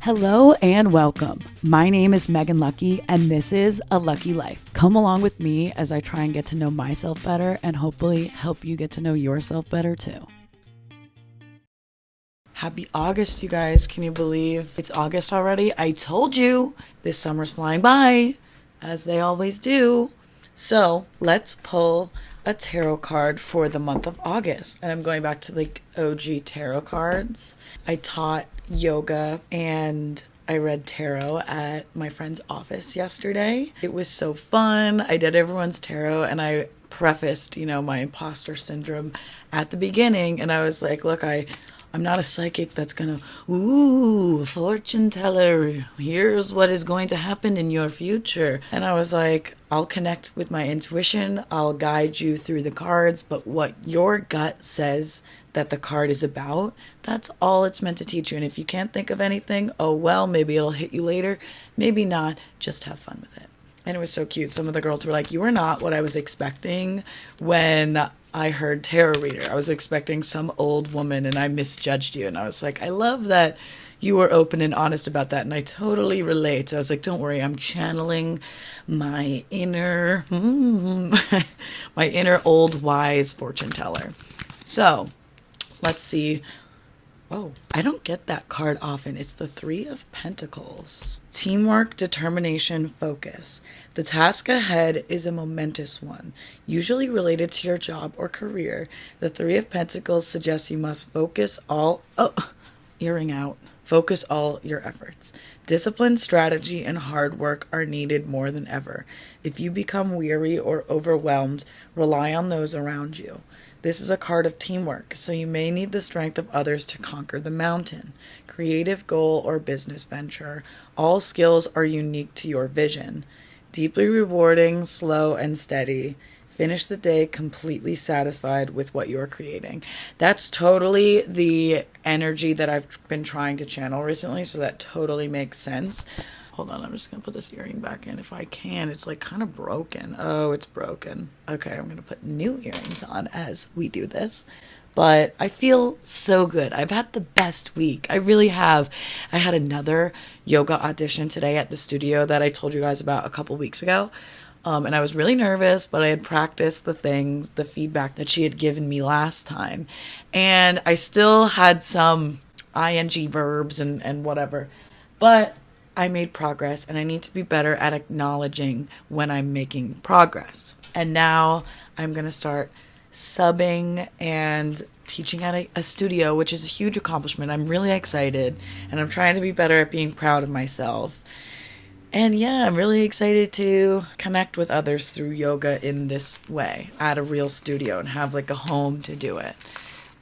Hello and welcome. My name is Megan Lucky, and this is A Lucky Life. Come along with me as I try and get to know myself better and hopefully help you get to know yourself better too. Happy August, you guys. Can you believe it's August already? I told you this summer's flying by, as they always do. So let's pull a tarot card for the month of August. And I'm going back to like OG tarot cards. I taught yoga and I read tarot at my friend's office yesterday. It was so fun. I did everyone's tarot and I prefaced, my imposter syndrome at the beginning. And I was like, look, I'm not a psychic that's gonna, fortune teller, here's what is going to happen in your future. And I was like, I'll connect with my intuition, I'll guide you through the cards, but what your gut says that the card is about, that's all it's meant to teach you. And if you can't think of anything, oh well, maybe it'll hit you later, maybe not, just have fun with it. And it was so cute. Some of the girls were like, you were not what I was expecting when I heard tarot reader. I was expecting some old woman and I misjudged you. And I was like, I love that you were open and honest about that. And I totally relate. So I was like, don't worry, I'm channeling my inner, my inner old wise fortune teller. So let's see. Oh, I don't get that card often. It's the Three of Pentacles. Teamwork, determination, focus. The task ahead is a momentous one, usually related to your job or career. The Three of Pentacles suggests you must focus all your efforts. Discipline, strategy, and hard work are needed more than ever. If you become weary or overwhelmed, rely on those around you. This is a card of teamwork, so you may need the strength of others to conquer the mountain. Creative goal or business venture. All skills are unique to your vision. Deeply rewarding, slow and steady. Finish the day completely satisfied with what you're creating. That's totally the energy that I've been trying to channel recently, so that totally makes sense. Hold on, I'm just going to put this earring back in if I can. It's like kind of broken. Oh, it's broken. Okay, I'm going to put new earrings on as we do this. But I feel so good. I've had the best week. I really have. I had another yoga audition today at the studio that I told you guys about a couple weeks ago. And I was really nervous, but I had practiced the feedback that she had given me last time. And I still had some ing verbs and whatever. But I made progress, and I need to be better at acknowledging when I'm making progress. And now I'm going to start subbing and teaching at a studio, which is a huge accomplishment. I'm really excited, and I'm trying to be better at being proud of myself. And yeah, I'm really excited to connect with others through yoga in this way at a real studio and have like a home to do it.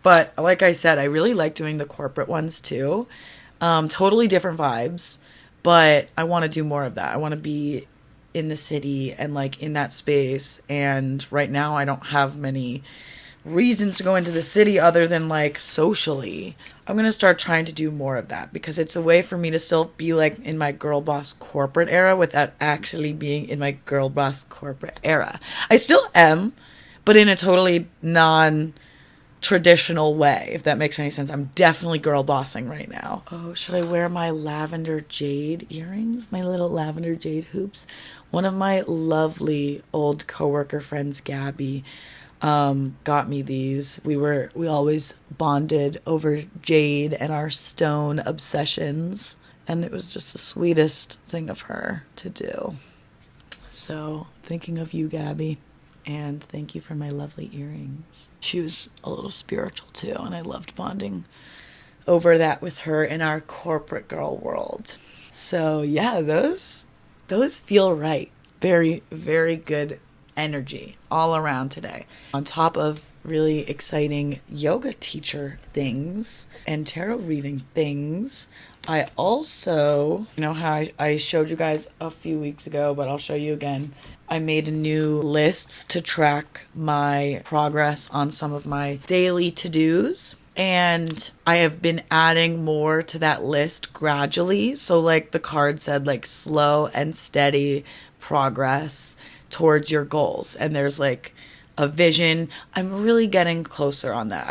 But like I said, I really like doing the corporate ones too. Totally different vibes. But I want to do more of that. I want to be in the city and like in that space. And right now I don't have many reasons to go into the city other than like socially. I'm going to start trying to do more of that because it's a way for me to still be like in my girl boss corporate era without actually being in my girl boss corporate era. I still am, but in a totally non-traditional way, if that makes any sense. I'm definitely girl bossing right now. Oh, should I wear my lavender jade earrings? My little lavender jade hoops? One of my lovely old coworker friends, Gabby, got me these. We always bonded over jade and our stone obsessions, and it was just the sweetest thing of her to do. So, thinking of you, Gabby. And thank you for my lovely earrings. She was a little spiritual too, and I loved bonding over that with her in our corporate girl world. So yeah, those feel right. Very, very good energy all around today. On top of really exciting yoga teacher things and tarot reading things, I also, how I showed you guys a few weeks ago, but I'll show you again. I made new lists to track my progress on some of my daily to-dos. And I have been adding more to that list gradually. So like the card said, like slow and steady progress towards your goals. And there's like a vision. I'm really getting closer on that.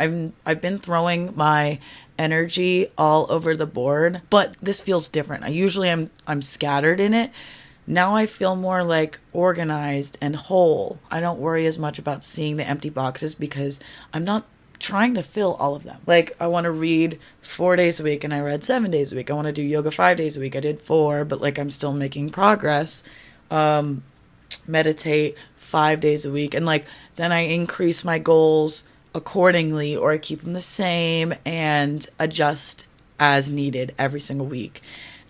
I've been throwing my energy all over the board, but this feels different. I'm scattered in it. Now I feel more like organized and whole. I don't worry as much about seeing the empty boxes because I'm not trying to fill all of them. Like, I want to read 4 days a week and I read 7 days a week. I want to do yoga 5 days a week. I did 4, but like I'm still making progress. Meditate 5 days a week. And like, then I increase my goals accordingly, or I keep them the same and adjust as needed every single week.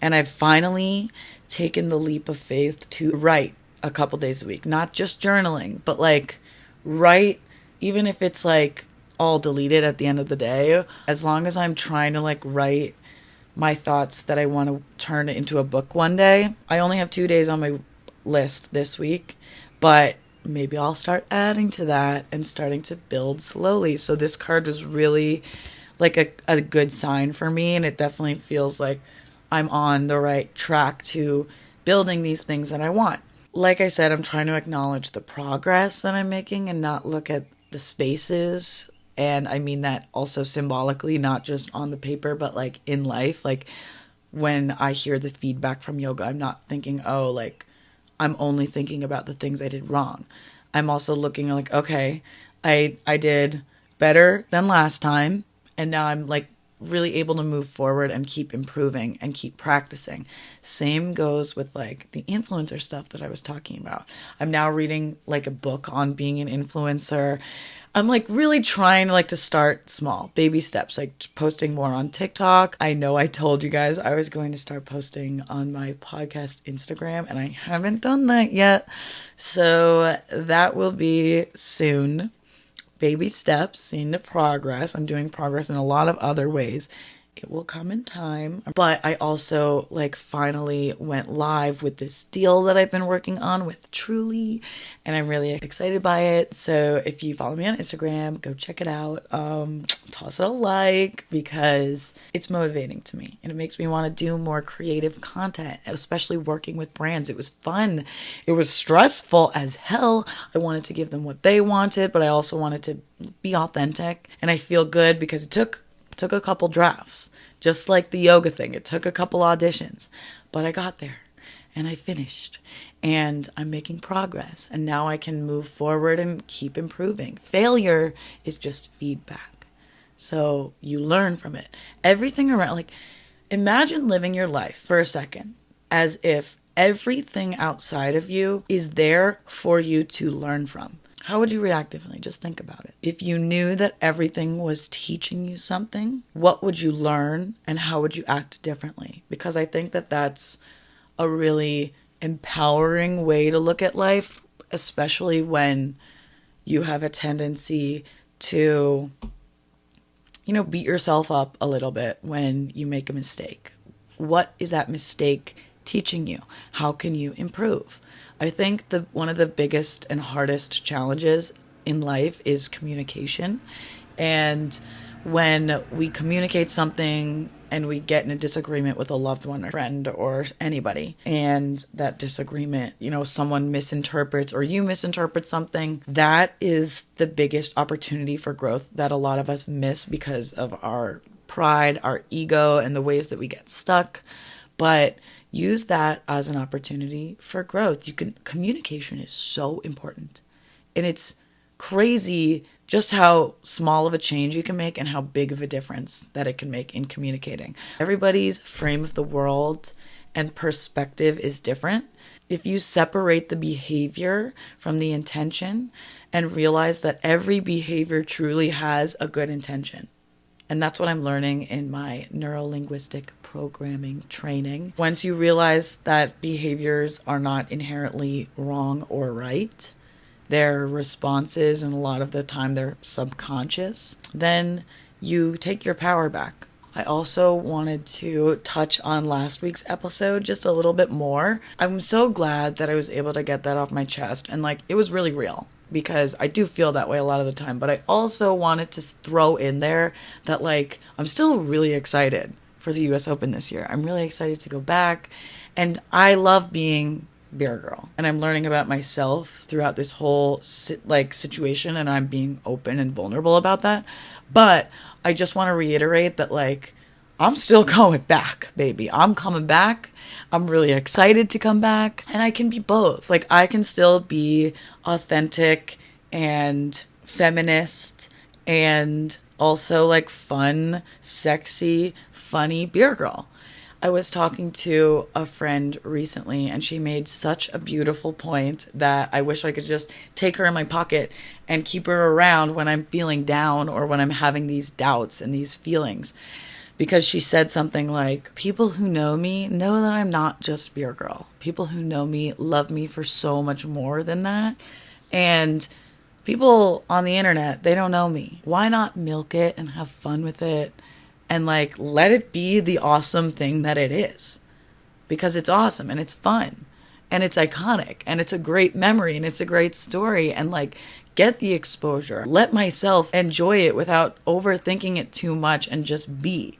And I've finally taken the leap of faith to write a couple days a week, not just journaling, but like write, even if it's like all deleted at the end of the day, as long as I'm trying to like write my thoughts that I want to turn into a book one day. I only have 2 days on my list this week, but maybe I'll start adding to that and starting to build slowly. So this card was really like a good sign for me, and it definitely feels like I'm on the right track to building these things that I want. Like I said, I'm trying to acknowledge the progress that I'm making and not look at the spaces. And I mean that also symbolically, not just on the paper, but like in life. Like when I hear the feedback from yoga, I'm not thinking, oh, like I'm only thinking about the things I did wrong. I'm also looking like, okay, I did better than last time. And now I'm like really able to move forward and keep improving and keep practicing. Same goes with like the influencer stuff that I was talking about. I'm now reading like a book on being an influencer. I'm like really trying like to start small, baby steps, like posting more on TikTok. I know I told you guys I was going to start posting on my podcast Instagram, and I haven't done that yet. So that will be soon. Baby steps, seeing the progress. I'm doing progress in a lot of other ways. It will come in time. But I also like finally went live with this deal that I've been working on with Truly, and I'm really excited by it. So if you follow me on Instagram, go check it out. Toss it a like, because it's motivating to me and it makes me want to do more creative content, especially working with brands. It was fun. It was stressful as hell. I wanted to give them what they wanted, but I also wanted to be authentic, and I feel good because it took a couple drafts, just like the yoga thing. It took a couple auditions, but I got there and I finished and I'm making progress, and now I can move forward and keep improving. Failure is just feedback. So you learn from it. Everything around, like, imagine living your life for a second as if everything outside of you is there for you to learn from. How would you react differently? Just think about it. If you knew that everything was teaching you something, what would you learn and how would you act differently? Because I think that that's a really empowering way to look at life, especially when you have a tendency to, beat yourself up a little bit when you make a mistake. What is that mistake teaching you? How can you improve? I think one of the biggest and hardest challenges in life is communication. And when we communicate something and we get in a disagreement with a loved one or friend or anybody, and that disagreement, someone misinterprets or you misinterpret something, that is the biggest opportunity for growth that a lot of us miss because of our pride, our ego, and the ways that we get stuck. But use that as an opportunity for growth. Communication is so important. And it's crazy just how small of a change you can make and how big of a difference that it can make in communicating. Everybody's frame of the world and perspective is different. If you separate the behavior from the intention and realize that every behavior truly has a good intention. And that's what I'm learning in my neuro-linguistic programming training. Once you realize that behaviors are not inherently wrong or right, they're responses, and a lot of the time they're subconscious, then you take your power back. I also wanted to touch on last week's episode just a little bit more. I'm so glad that I was able to get that off my chest, and it was really real. Because I do feel that way a lot of the time. But I also wanted to throw in there that, I'm still really excited for the US Open this year. I'm really excited to go back. And I love being beer girl. And I'm learning about myself throughout this whole situation, and I'm being open and vulnerable about that. But I just want to reiterate that like I'm still going back, baby. I'm coming back. I'm really excited to come back, and I can be both. Like I can still be authentic and feminist and also like fun, sexy, funny beer girl. I was talking to a friend recently, and she made such a beautiful point that I wish I could just take her in my pocket and keep her around when I'm feeling down or when I'm having these doubts and these feelings. Because she said something like, people who know me know that I'm not just beer girl. People who know me love me for so much more than that. And people on the internet, they don't know me. Why not milk it and have fun with it? And like, let it be the awesome thing that it is. Because it's awesome and it's fun and it's iconic and it's a great memory and it's a great story. And like, get the exposure. Let myself enjoy it without overthinking it too much and just be.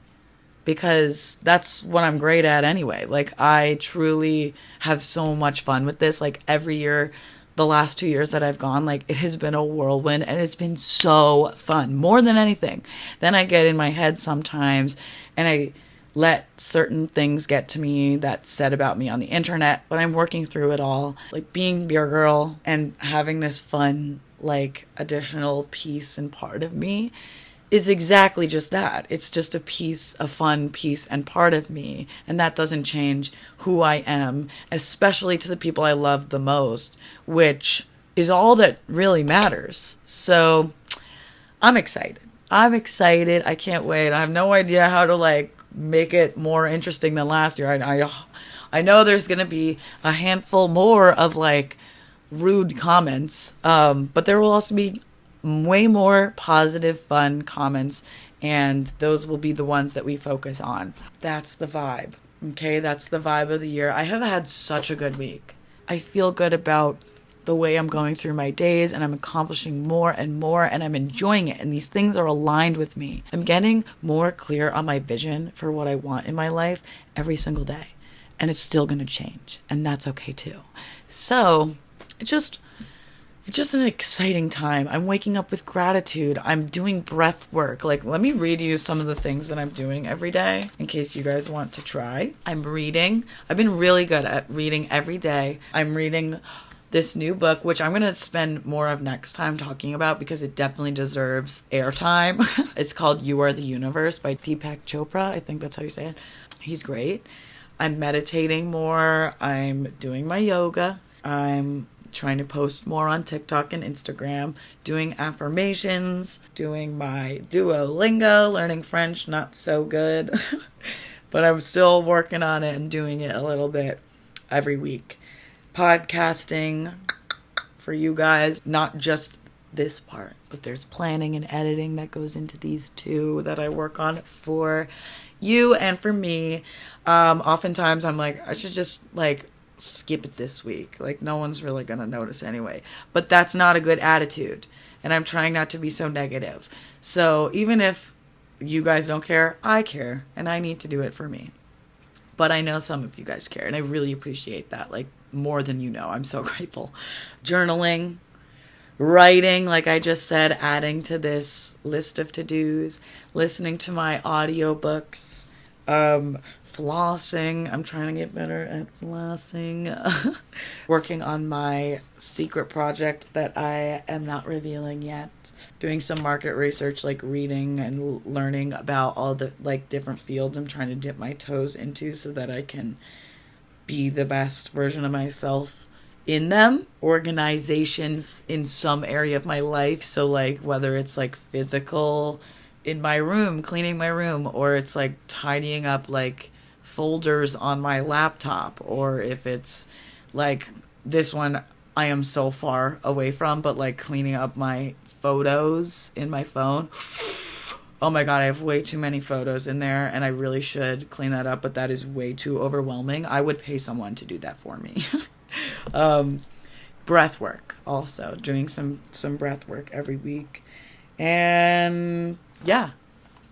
Because that's what I'm great at anyway. Like, I truly have so much fun with this. Like, every year, the last 2 years that I've gone, like, it has been a whirlwind and it's been so fun, more than anything. Then I get in my head sometimes and I let certain things get to me that's said about me on the internet, but I'm working through it all. Like, being beer girl and having this fun, like, additional piece and part of me is exactly just that. It's just a fun piece and part of me. And that doesn't change who I am, especially to the people I love the most, which is all that really matters. So I'm excited. I can't wait. I have no idea how to like make it more interesting than last year. I know there's going to be a handful more of like rude comments, but there will also be way more positive, fun comments, and those will be the ones that we focus on. That's the vibe. Okay, that's the vibe of the year. I have had such a good week. I feel good about the way I'm going through my days, and I'm accomplishing more and more, and I'm enjoying it, and these things are aligned with me. I'm getting more clear on my vision for what I want in my life every single day, and it's still going to change, and that's okay too. So it's just an exciting time. I'm waking up with gratitude. I'm doing breath work. Like, let me read you some of the things that I'm doing every day in case you guys want to try. I'm reading. I've been really good at reading every day. I'm reading this new book, which I'm going to spend more of next time talking about because it definitely deserves airtime. It's called You Are the Universe by Deepak Chopra. I think that's how you say it. He's great. I'm meditating more. I'm doing my yoga. I'm trying to post more on TikTok and Instagram, doing affirmations, doing my Duolingo, learning French, not so good, but I'm still working on it and doing it a little bit every week. Podcasting for you guys, not just this part, but there's planning and editing that goes into these two that I work on for you and for me. Oftentimes I'm like, I should just like skip it this week. Like, no one's really gonna notice anyway. But that's not a good attitude. And I'm trying not to be so negative. So even if you guys don't care, I care. And I need to do it for me. But I know some of you guys care. And I really appreciate that. Like, more than you know. I'm so grateful. Journaling. Writing, like I just said, adding to this list of to-dos. Listening to my audiobooks. Flossing. I'm trying to get better at flossing. Working on my secret project that I am not revealing yet. Doing some market research, like reading and learning about all the like different fields I'm trying to dip my toes into so that I can be the best version of myself in them. Organizations in some area of my life. So like whether it's like physical in my room, cleaning my room, or it's like tidying up like folders on my laptop, or if it's like this one I am so far away from, but like cleaning up my photos in my phone. Oh my god, I have way too many photos in there and I really should clean that up, but that is way too overwhelming. I would pay someone to do that for me. Breath work also, doing some breath work every week. And yeah,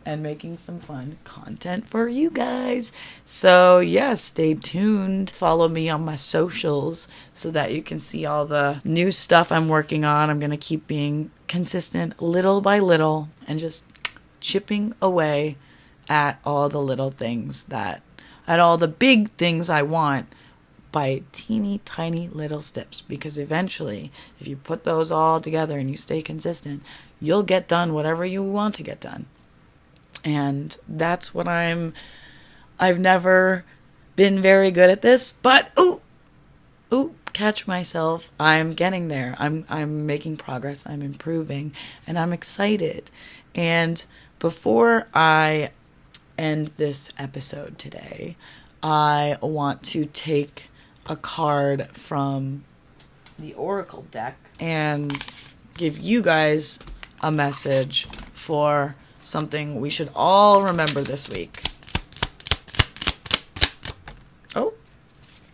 and making some fun content for you guys. So yeah, stay tuned. Follow me on my socials so that you can see all the new stuff I'm working on. I'm going to keep being consistent little by little and just chipping away at all the little things at all the big things I want by teeny tiny little steps, because eventually if you put those all together and you stay consistent, you'll get done whatever you want to get done. And that's what I've never been very good at this, but catch myself. I'm getting there. I'm making progress. I'm improving, and I'm excited. And before I end this episode today, I want to take a card from the Oracle deck and give you guys a message for something we should all remember this week. Oh,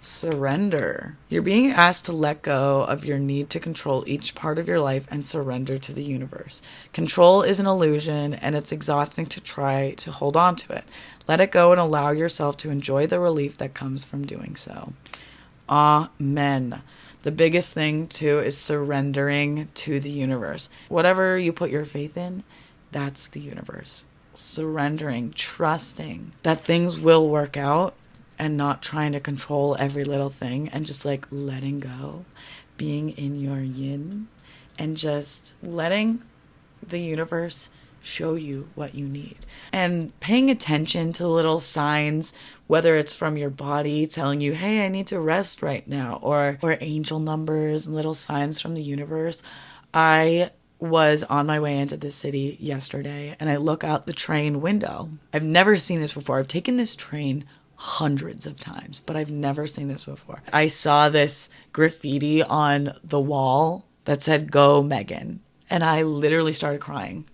surrender. You're being asked to let go of your need to control each part of your life and surrender to the universe. Control is an illusion, and it's exhausting to try to hold on to it. Let it go and allow yourself to enjoy the relief that comes from doing so. Amen. The biggest thing, too, is surrendering to the universe. Whatever you put your faith in, that's the universe. Surrendering, trusting that things will work out, and not trying to control every little thing, and just like letting go, being in your yin, and just letting the universe show you what you need. And paying attention to little signs, whether it's from your body telling you, hey, I need to rest right now, or angel numbers and little signs from the universe. I was on my way into the city yesterday, and I look out the train window. I've never seen this before. I've taken this train hundreds of times, but I've never seen this before. I saw this graffiti on the wall that said, "Go Megan," and I literally started crying.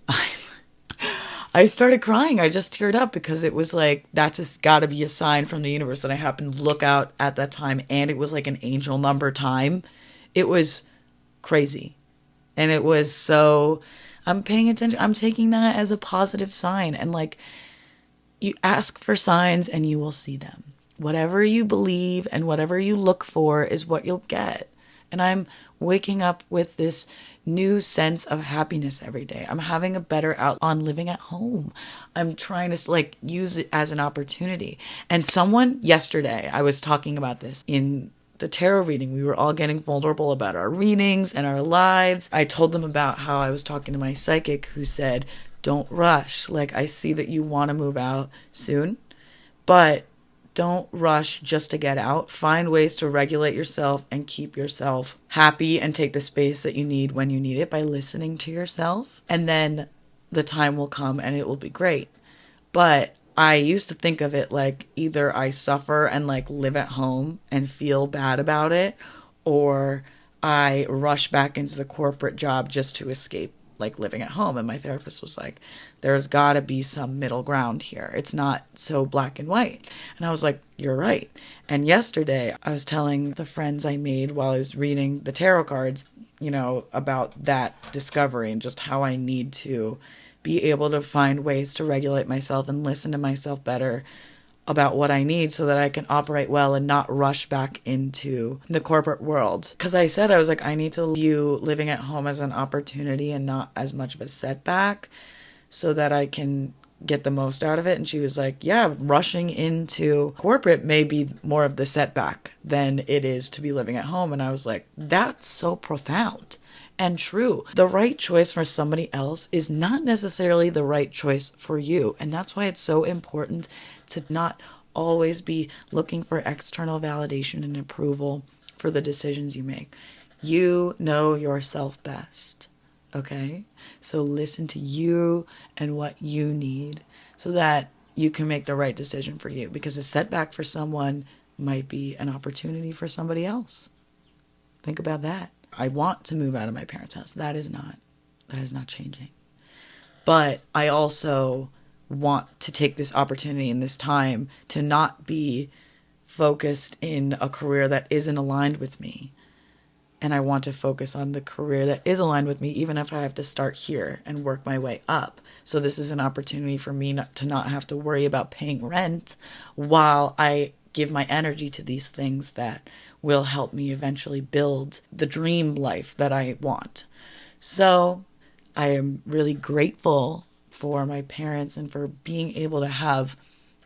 I started crying. I just teared up because it was like, that's just got to be a sign from the universe that I happened to look out at that time, and it was like an angel number time. It was crazy. And it was so, I'm paying attention. I'm taking that as a positive sign. And like, you ask for signs and you will see them. Whatever you believe and whatever you look for is what you'll get. And I'm waking up with this new sense of happiness every day. I'm having a better outlook on living at home. I'm trying to like use it as an opportunity. And someone yesterday, I was talking about this in the tarot reading. We were all getting vulnerable about our readings and our lives. I told them about how I was talking to my psychic, who said, don't rush. Like, I see that you want to move out soon, but don't rush just to get out. Find ways to regulate yourself and keep yourself happy and take the space that you need when you need it by listening to yourself. And then the time will come and it will be great. But I used to think of it like either I suffer and like live at home and feel bad about it, or I rush back into the corporate job just to escape like living at home. And my therapist was like, there's got to be some middle ground here. It's not so black and white. And I was like, you're right. And yesterday I was telling the friends I made while I was reading the tarot cards, you know, about that discovery and just how I need to be able to find ways to regulate myself and listen to myself better about what I need so that I can operate well and not rush back into the corporate world. Because I said, I was like, I need to view living at home as an opportunity and not as much of a setback so that I can get the most out of it. And she was like, yeah, rushing into corporate may be more of the setback than it is to be living at home. And I was like, that's so profound and true. The right choice for somebody else is not necessarily the right choice for you. And that's why it's so important to not always be looking for external validation and approval for the decisions you make. You know yourself best, okay? So listen to you and what you need so that you can make the right decision for you, because a setback for someone might be an opportunity for somebody else. Think about that. I want to move out of my parents' house. That is not changing. But I also want to take this opportunity and this time to not be focused in a career that isn't aligned with me. and I want to focus on the career that is aligned with me, even if I have to start here and work my way up. So this is an opportunity for me to not have to worry about paying rent while I give my energy to these things that will help me eventually build the dream life that I want. So I am really grateful for my parents and for being able to have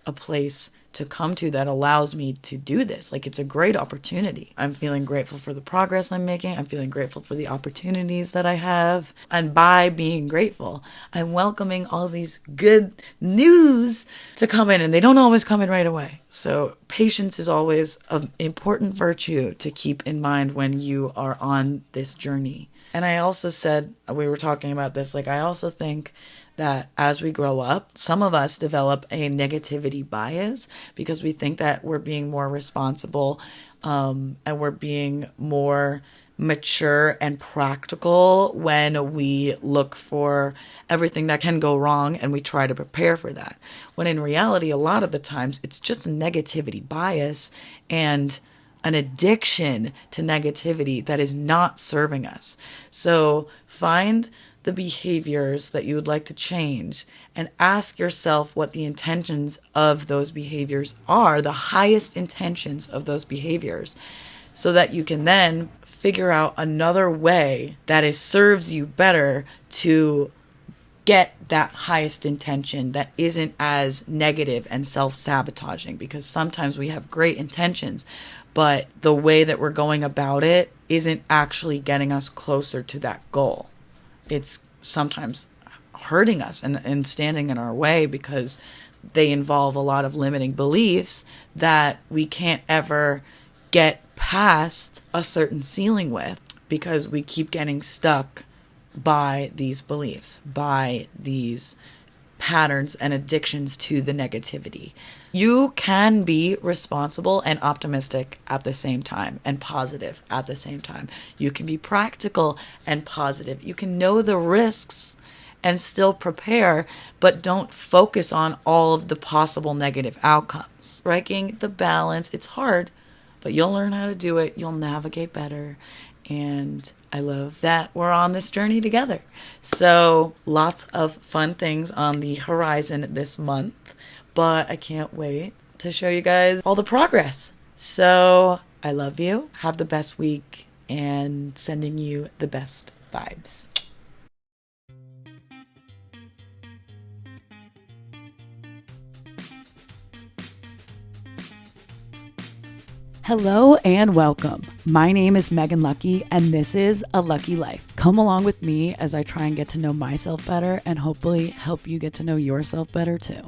a place to come to that allows me to do this. Like, it's a great opportunity. I'm feeling grateful for the progress I'm making. I'm feeling grateful for the opportunities that I have. And by being grateful, I'm welcoming all these good news to come in, and they don't always come in right away. So patience is always an important virtue to keep in mind when you are on this journey. And I also said, we were talking about this, like, I also think that as we grow up, some of us develop a negativity bias because we think that we're being more responsible and we're being more mature and practical when we look for everything that can go wrong and we try to prepare for that. When in reality, a lot of the times, it's just a negativity bias and an addiction to negativity that is not serving us. So find the behaviors that you would like to change and ask yourself what the intentions of those behaviors are, the highest intentions of those behaviors, so that you can then figure out another way that serves you better to get that highest intention that isn't as negative and self-sabotaging. Because sometimes we have great intentions, but the way that we're going about it isn't actually getting us closer to that goal. It's sometimes hurting us and standing in our way because they involve a lot of limiting beliefs that we can't ever get past a certain ceiling with, because we keep getting stuck by these beliefs, by these patterns and addictions to the negativity. You can be responsible and optimistic at the same time, and positive at the same time. You can be practical and positive. You can know the risks and still prepare, but don't focus on all of the possible negative outcomes. Striking the balance, it's hard, but you'll learn how to do it. You'll navigate better. And I love that we're on this journey together. So lots of fun things on the horizon this month, but I can't wait to show you guys all the progress. So I love you. Have the best week, and sending you the best vibes. Hello and welcome. My name is Megan Lucky, and this is A Lucky Life. Come along with me as I try and get to know myself better and hopefully help you get to know yourself better too.